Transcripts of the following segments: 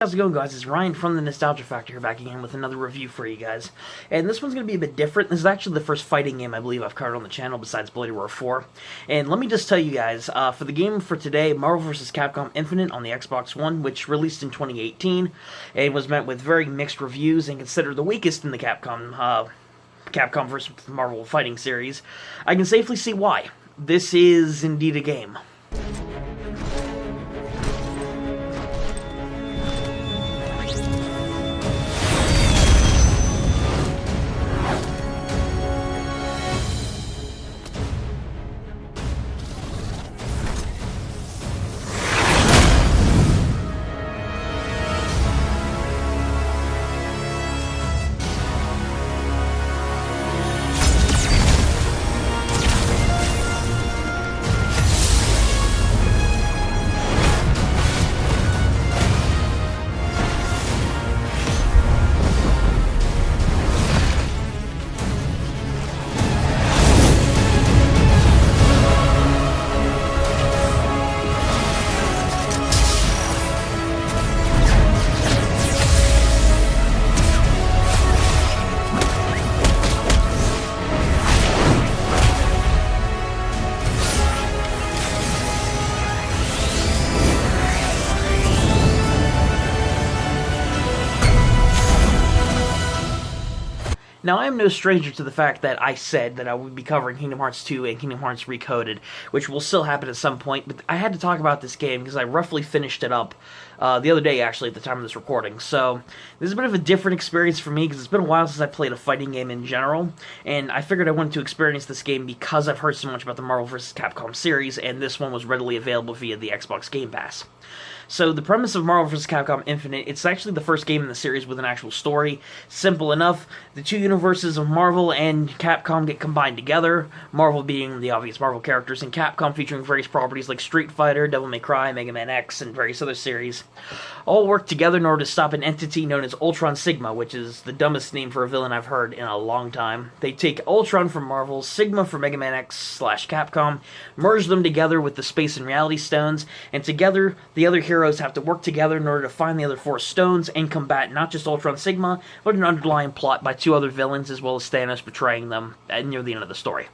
How's it going, guys? It's Ryan from the Nostalgia Factor here, back again with another review for you guys. And this one's going to be a bit different. This is actually the first fighting game I believe I've covered on the channel besides Bloody Roar 4. And let me just tell you guys, for the game for today, Marvel vs. Capcom Infinite on the Xbox One, which released in 2018, and was met with very mixed reviews and considered the weakest in the Capcom vs. Marvel fighting series, I can safely see why. This is indeed a game. Now, I am no stranger to the fact that I said that I would be covering Kingdom Hearts 2 and Kingdom Hearts Recoded, which will still happen at some point, but I had to talk about this game because I roughly finished it up the other day, actually, at the time of this recording. So, this is a bit of a different experience for me because it's been a while since I played a fighting game in general, and I figured I wanted to experience this game because I've heard so much about the Marvel vs. Capcom series, and this one was readily available via the Xbox Game Pass. So the premise of Marvel vs. Capcom Infinite, it's actually the first game in the series with an actual story. Simple enough, the two universes of Marvel and Capcom get combined together, Marvel being the obvious Marvel characters, and Capcom featuring various properties like Street Fighter, Devil May Cry, Mega Man X, and various other series, all work together in order to stop an entity known as Ultron Sigma, which is the dumbest name for a villain I've heard in a long time. They take Ultron from Marvel, Sigma from Mega Man X/Capcom, merge them together with the Space and Reality Stones, and together the other heroes have to work together in order to find the other four stones and combat not just Ultron Sigma, but an underlying plot by two other villains as well as Thanos betraying them near the end of the story.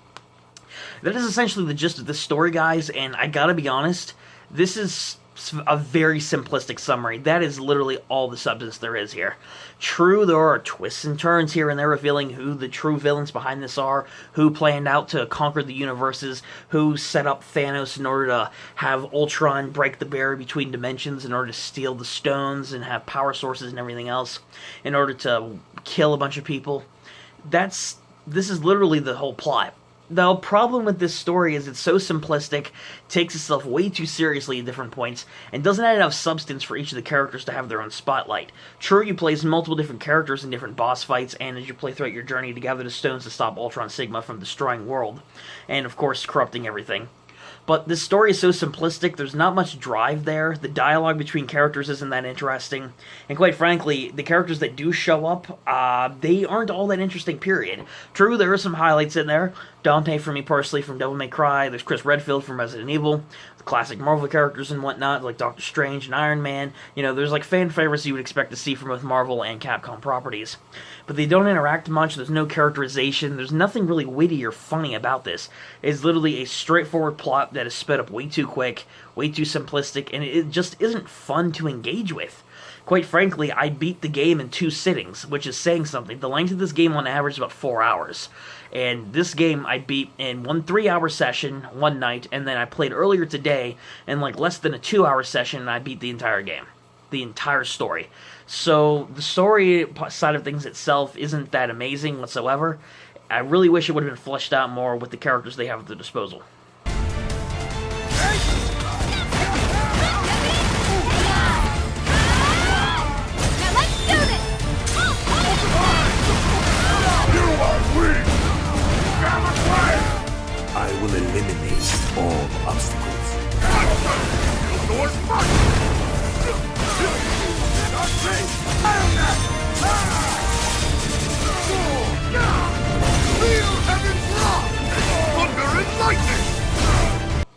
That is essentially the gist of this story, guys, and I gotta be honest, this is a very simplistic summary. That is literally all the substance there is here. True, there are twists and turns here and there revealing who the true villains behind this are, who planned out to conquer the universes, who set up Thanos in order to have Ultron break the barrier between dimensions in order to steal the stones and have power sources and everything else in order to kill a bunch of people. This is literally the whole plot. The problem with this story is it's so simplistic, takes itself way too seriously at different points, and doesn't have enough substance for each of the characters to have their own spotlight. True, you play as multiple different characters in different boss fights, and as you play throughout your journey to gather the stones to stop Ultron Sigma from destroying world, and of course corrupting everything. But this story is so simplistic, there's not much drive there, the dialogue between characters isn't that interesting, and quite frankly, the characters that do show up, they aren't all that interesting, period. True, there are some highlights in there. Dante, for me personally, from Devil May Cry, there's Chris Redfield from Resident Evil, the classic Marvel characters and whatnot, like Doctor Strange and Iron Man. You know, there's like fan favorites you would expect to see from both Marvel and Capcom properties. But they don't interact much, there's no characterization, there's nothing really witty or funny about this. It's literally a straightforward plot that is sped up way too quick, way too simplistic, and it just isn't fun to engage with. Quite frankly, I beat the game in 2 sittings, which is saying something. The length of this game on average is about 4 hours. And this game I beat in one 3-hour session, one night, and then I played earlier today in like less than a 2-hour session, and I beat the entire game. The entire story. So, the story side of things itself isn't that amazing whatsoever. I really wish it would have been fleshed out more with the characters they have at their disposal. I will eliminate all obstacles. Thunder and lightning!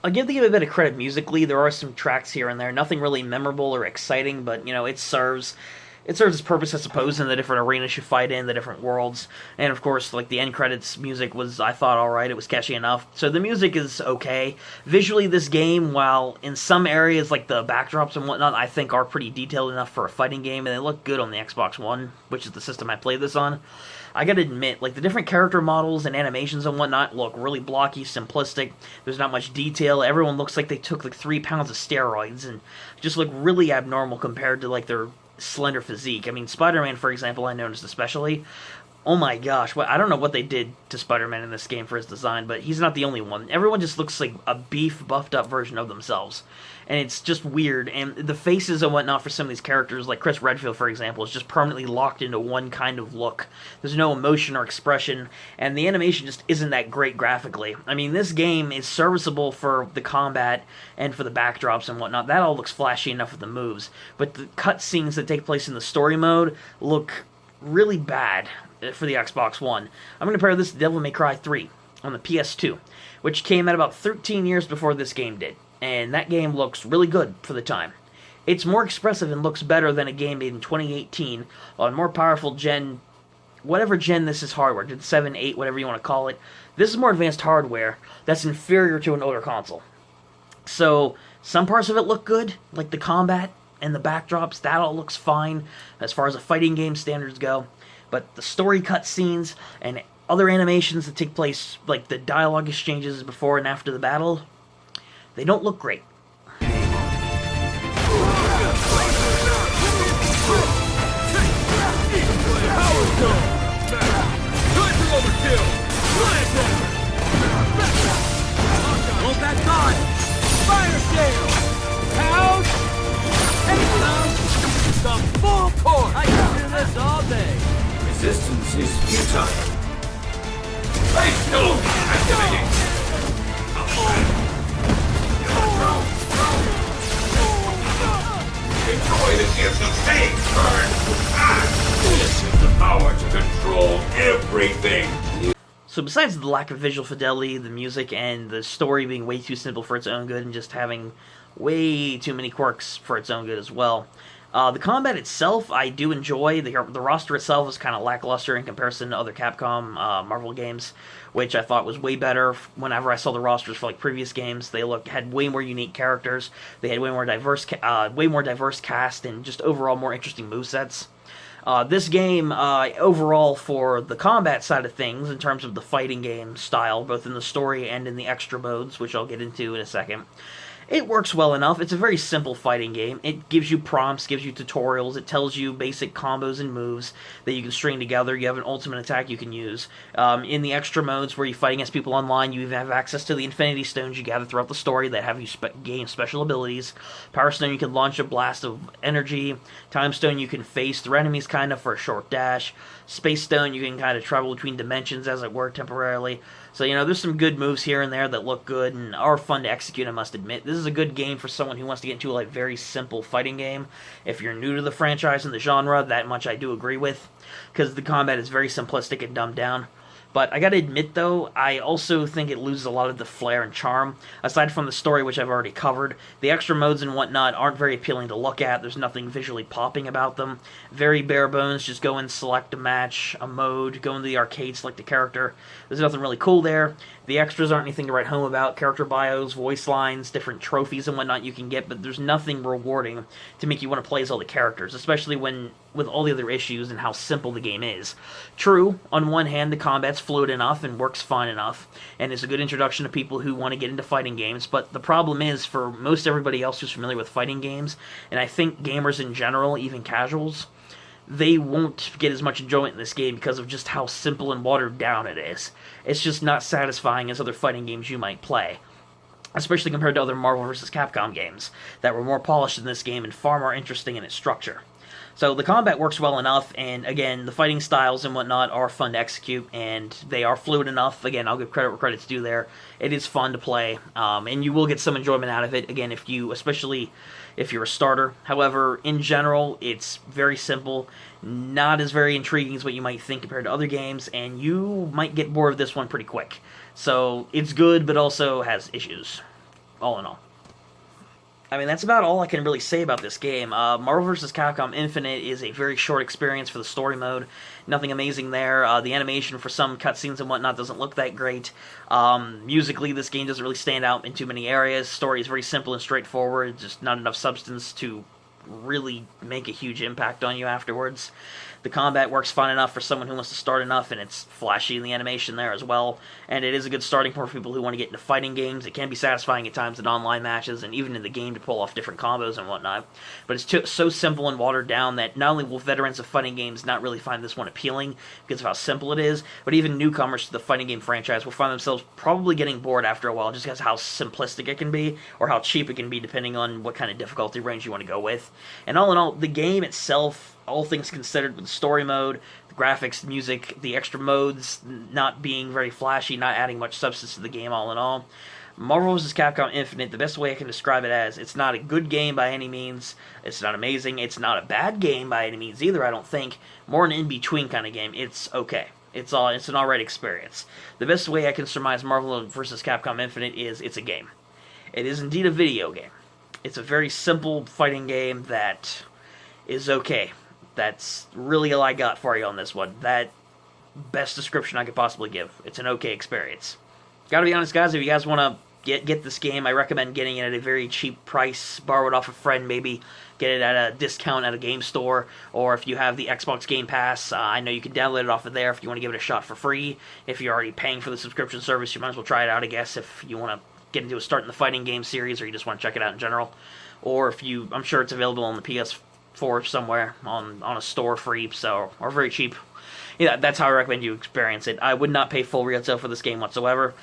I'll give the game a bit of credit musically. There are some tracks here and there, nothing really memorable or exciting, but it serves its purpose, I suppose, in the different arenas you fight in, the different worlds. And of course, like, the end credits music was, I thought, alright, it was catchy enough. So the music is okay. Visually, this game, while in some areas, like the backdrops and whatnot, I think are pretty detailed enough for a fighting game, and they look good on the Xbox One, which is the system I played this on. I gotta admit, like, the different character models and animations and whatnot look really blocky, simplistic. There's not much detail. Everyone looks like they took, like, 3 pounds of steroids and just look really abnormal compared to, like, their slender physique. I mean, Spider-Man, for example, I noticed especially. Oh my gosh, I don't know what they did to Spider-Man in this game for his design, but he's not the only one. Everyone just looks like a beef, buffed-up version of themselves. And it's just weird, and the faces and whatnot for some of these characters, like Chris Redfield, for example, is just permanently locked into one kind of look. There's no emotion or expression, and the animation just isn't that great graphically. I mean, this game is serviceable for the combat and for the backdrops and whatnot. That all looks flashy enough with the moves, but the cutscenes that take place in the story mode look really bad for the Xbox One. I'm going to compare this to Devil May Cry 3 on the PS2, which came out about 13 years before this game did. And that game looks really good for the time. It's more expressive and looks better than a game made in 2018 on more powerful gen, whatever gen this is hardware, 7, 8, whatever you want to call it. This is more advanced hardware that's inferior to an older console. So, some parts of it look good, like the combat and the backdrops, that all looks fine as far as the fighting game standards go. But the story cutscenes and other animations that take place, like the dialogue exchanges before and after the battle, they don't look great. Resistance is futile. Face stone activating. Enjoy the gift of fame, burn. This is the power to control everything. So besides the lack of visual fidelity, the music, and the story being way too simple for its own good, and just having way too many quirks for its own good as well, the combat itself, I do enjoy. The roster itself is kind of lackluster in comparison to other Capcom Marvel games, which I thought was way better whenever I saw the rosters for like previous games. They had way more unique characters. They had way more diverse cast, and just overall more interesting movesets. This game, overall, for the combat side of things, in terms of the fighting game style, both in the story and in the extra modes, which I'll get into in a second, it works well enough. It's a very simple fighting game. It gives you prompts, gives you tutorials, it tells you basic combos and moves that you can string together. You have an ultimate attack you can use. In the extra modes where you fight against people online, you even have access to the Infinity Stones you gather throughout the story that have you gain special abilities. Power Stone, you can launch a blast of energy. Time Stone, you can phase through enemies kind of for a short dash. Space Stone, you can kind of travel between dimensions, as it were, temporarily. So, there's some good moves here and there that look good and are fun to execute, I must admit. This is a good game for someone who wants to get into a very simple fighting game. If you're new to the franchise and the genre, that much I do agree with, because the combat is very simplistic and dumbed down. But I gotta admit, though, I also think it loses a lot of the flair and charm. Aside from the story, which I've already covered, the extra modes and whatnot aren't very appealing to look at. There's nothing visually popping about them. Very bare bones, just go and select a match, a mode, go into the arcade, select a character. There's nothing really cool there. The extras aren't anything to write home about. Character bios, voice lines, different trophies and whatnot you can get, but there's nothing rewarding to make you want to play as all the characters, especially with all the other issues and how simple the game is. True, on one hand, the combat's fluid enough and works fine enough, and is a good introduction to people who want to get into fighting games, but the problem is, for most everybody else who's familiar with fighting games, and I think gamers in general, even casuals, they won't get as much enjoyment in this game because of just how simple and watered down it is. It's just not satisfying as other fighting games you might play, especially compared to other Marvel vs. Capcom games that were more polished in this game and far more interesting in its structure. So the combat works well enough, and again, the fighting styles and whatnot are fun to execute, and they are fluid enough. Again, I'll give credit where credit's due there. It is fun to play, and you will get some enjoyment out of it, again, especially if you're a starter. However, in general, it's very simple, not as very intriguing as what you might think compared to other games, and you might get bored of this one pretty quick. So, it's good, but also has issues. all in all. I mean, that's about all I can really say about this game. Marvel vs. Capcom Infinite is a very short experience for the story mode. Nothing amazing there. The animation for some cutscenes and whatnot doesn't look that great. Musically, this game doesn't really stand out in too many areas. Story is very simple and straightforward, just not enough substance to really make a huge impact on you afterwards. The combat works fine enough for someone who wants to start enough, and it's flashy in the animation there as well. And it is a good starting point for people who want to get into fighting games. It can be satisfying at times in online matches, and even in the game to pull off different combos and whatnot. But it's so simple and watered down that not only will veterans of fighting games not really find this one appealing because of how simple it is, but even newcomers to the fighting game franchise will find themselves probably getting bored after a while just because of how simplistic it can be, or how cheap it can be depending on what kind of difficulty range you want to go with. And all in all, the game itself, all things considered, with the story mode, the graphics, the music, the extra modes not being very flashy, not adding much substance to the game all in all, Marvel vs. Capcom Infinite, the best way I can describe it as, it's not a good game by any means, it's not amazing, it's not a bad game by any means either, I don't think, more an in-between kind of game. It's okay. It's an alright experience. The best way I can surmise Marvel vs. Capcom Infinite is it's a game. It is indeed a video game. It's a very simple fighting game that is okay. That's really all I got for you on this one. That best description I could possibly give. It's an okay experience. Gotta be honest, guys, if you guys want to get this game, I recommend getting it at a very cheap price. Borrow it off a friend, maybe get it at a discount at a game store, or if you have the Xbox Game Pass, I know you can download it off of there if you want to give it a shot for free. If you're already paying for the subscription service, you might as well try it out, I guess, if you want to get into a start in the fighting game series, or you just want to check it out in general. Or if you, I'm sure it's available on the PS4 somewhere on a store free, so, or very cheap. Yeah, that's how I recommend you experience it. I would not pay full retail for this game whatsoever.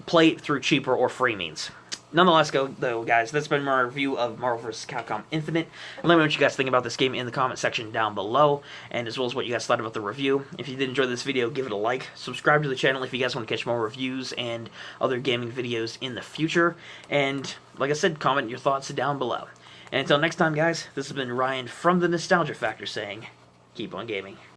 Play it through cheaper or free means. Nonetheless, though, guys, that's been my review of Marvel vs. Capcom Infinite. And let me know what you guys think about this game in the comment section down below, and as well as what you guys thought about the review. If you did enjoy this video, give it a like. Subscribe to the channel if you guys want to catch more reviews and other gaming videos in the future. And, like I said, comment your thoughts down below. And until next time, guys, this has been Ryan from the Nostalgia Factor saying, keep on gaming.